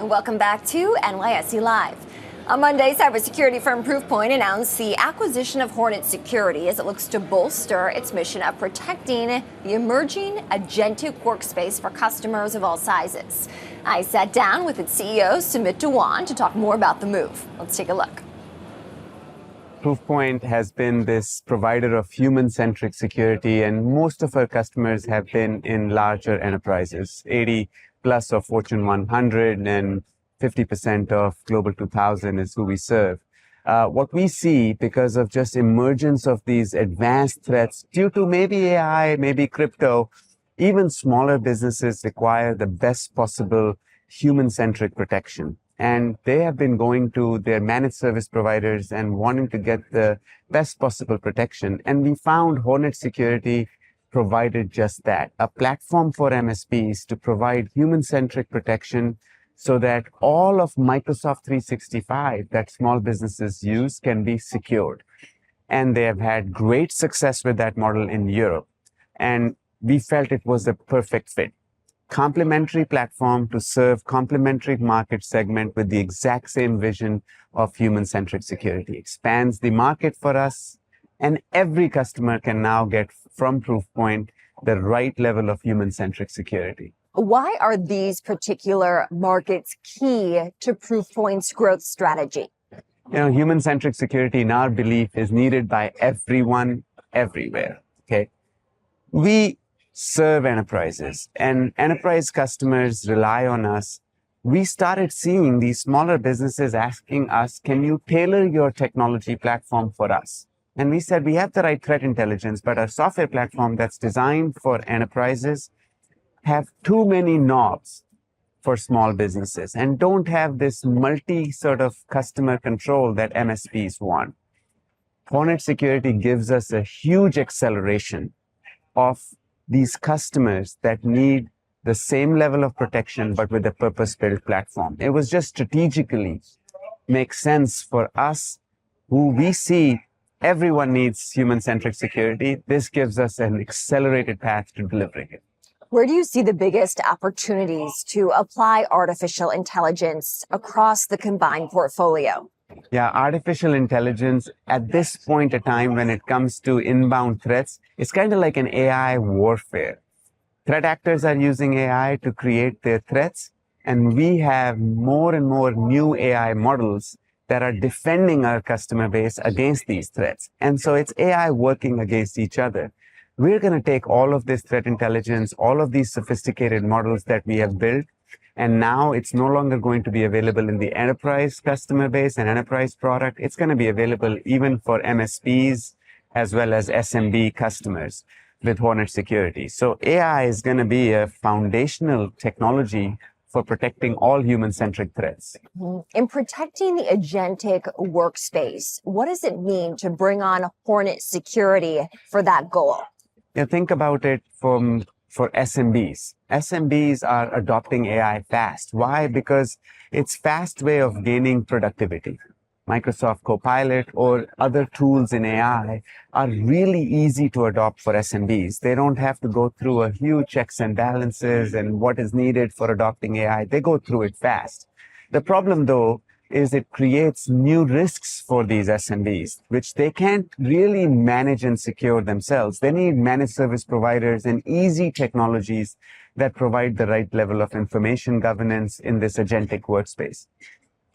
and welcome back to NYSE Live. On Monday, cybersecurity firm Proofpoint announced the acquisition of Hornetsecurity as it looks to bolster its mission of protecting the emerging agentic workspace for customers of all sizes. I sat down with its CEO, Sumit Dhawan, to talk more about the move. Let's take a look. Proofpoint has been this provider of human-centric security, and most of our customers have been in larger enterprises, 80 plus of Fortune 100 and 50% of Global 2000 is who we serve. What we see, because of just emergence of these advanced threats due to maybe AI, maybe crypto, even smaller businesses require the best possible human-centric protection. And they have been going to their managed service providers and wanting to get the best possible protection. And we found Hornetsecurity provided just that, a platform for MSPs to provide human-centric protection so that all of Microsoft 365 that small businesses use can be secured. And they have had great success with that model in Europe. And we felt it was the perfect fit. Complementary platform to serve complementary market segment with the exact same vision of human-centric security. Expands the market for us, and every customer can now get from Proofpoint the right level of human-centric security. Why are these particular markets key to Proofpoint's growth strategy? Human-centric security, in our belief, is needed by everyone, everywhere. Okay, we serve enterprises, and enterprise customers rely on us. We started seeing these smaller businesses asking us, can you tailor your technology platform for us? And we said, we have the right threat intelligence, but our software platform that's designed for enterprises have too many knobs for small businesses and don't have this multi sort of customer control that MSPs want. Hornetsecurity gives us a huge acceleration of these customers that need the same level of protection, but with a purpose-built platform. It was just strategically makes sense for us, who we see everyone needs human-centric security. This gives us an accelerated path to delivering it. Where do you see the biggest opportunities to apply artificial intelligence across the combined portfolio? Yeah, artificial intelligence at this point in time, when it comes to inbound threats, it's kind of like an AI warfare. Threat actors are using AI to create their threats, and we have more and more new AI models that are defending our customer base against these threats. And so it's AI working against each other. We're going to take all of this threat intelligence, all of these sophisticated models that we have built, and now it's no longer going to be available in the enterprise customer base and enterprise product. It's going to be available even for MSPs as well as SMB customers with Hornetsecurity. So AI is going to be a foundational technology for protecting all human-centric threats. In protecting the agentic workspace, what does it mean to bring on Hornetsecurity for that goal? Think about it for SMBs. SMBs are adopting AI fast. Why? Because it's fast way of gaining productivity. Microsoft Copilot or other tools in AI are really easy to adopt for SMBs. They don't have to go through a huge checks and balances and what is needed for adopting AI. They go through it fast. The problem, though, is it creates new risks for these SMBs, which they can't really manage and secure themselves. They need managed service providers and easy technologies that provide the right level of information governance in this agentic workspace.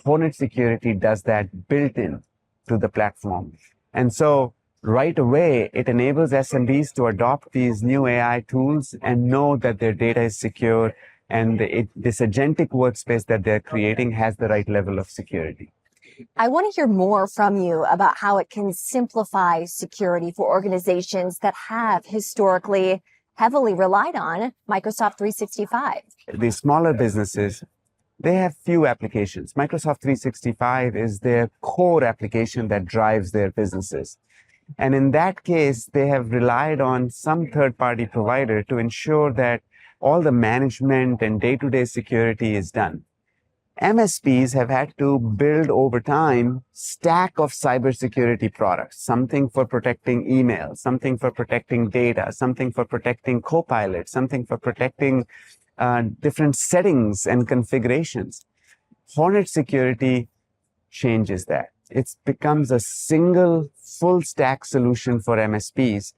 Hornetsecurity does that built in to the platform. And so right away, it enables SMBs to adopt these new AI tools and know that their data is secure, and this agentic workspace that they're creating has the right level of security. I want to hear more from you about how it can simplify security for organizations that have historically heavily relied on Microsoft 365. The smaller businesses, they have few applications. Microsoft 365 is their core application that drives their businesses. And in that case, they have relied on some third-party provider to ensure that all the management and day-to-day security is done. MSPs have had to build over time stack of cybersecurity products, something for protecting email, something for protecting data, something for protecting Copilot, something for protecting different settings and configurations. Hornetsecurity changes that. It becomes a single full stack solution for MSPs.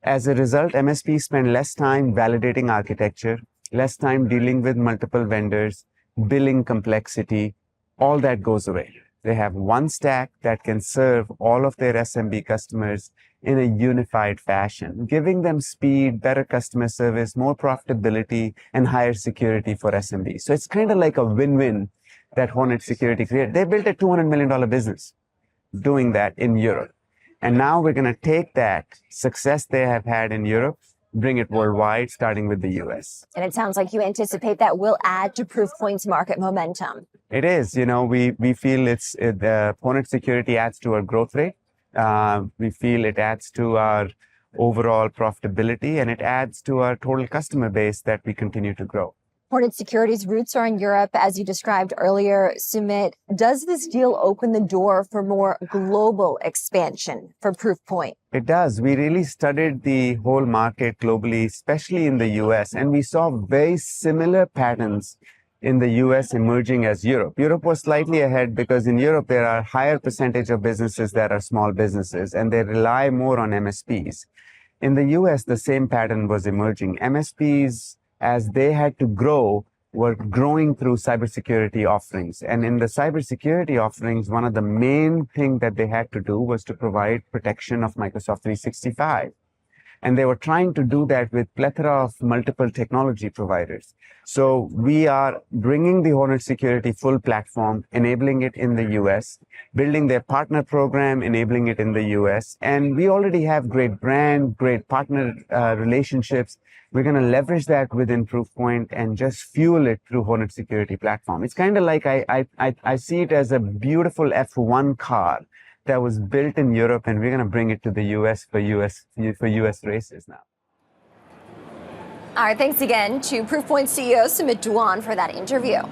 As a result, MSPs spend less time validating architecture, less time dealing with multiple vendors, billing complexity. All that goes away. They have one stack that can serve all of their SMB customers in a unified fashion, giving them speed, better customer service, more profitability, and higher security for SMBs. So it's kind of like a win-win that Hornetsecurity created. They built a $200 million business doing that in Europe. And now we're going to take that success they have had in Europe, bring it worldwide, starting with the US. And it sounds like you anticipate that will add to Proofpoint's market momentum. It is. We feel the Hornetsecurity adds to our growth rate. We feel it adds to our overall profitability, and it adds to our total customer base that we continue to grow. Hornetsecurity's roots are in Europe, as you described earlier. Sumit, does this deal open the door for more global expansion for Proofpoint? It does. We really studied the whole market globally, especially in the US, and we saw very similar patterns in the US emerging as Europe. Europe was slightly ahead because in Europe there are higher percentage of businesses that are small businesses, and they rely more on MSPs. In the US, the same pattern was emerging. MSPs, as they had to grow, were growing through cybersecurity offerings. And in the cybersecurity offerings, one of the main things that they had to do was to provide protection of Microsoft 365. And they were trying to do that with plethora of multiple technology providers. So we are bringing the Hornetsecurity full platform, enabling it in the US, building their partner program, enabling it in the US. And we already have great brand, great partner relationships. We're going to leverage that within Proofpoint and just fuel it through Hornetsecurity platform. It's kind of like I see it as a beautiful F1 car that was built in Europe, and we're going to bring it to the US for US races now. All right, thanks again to Proofpoint CEO Sumit Dhawan for that interview.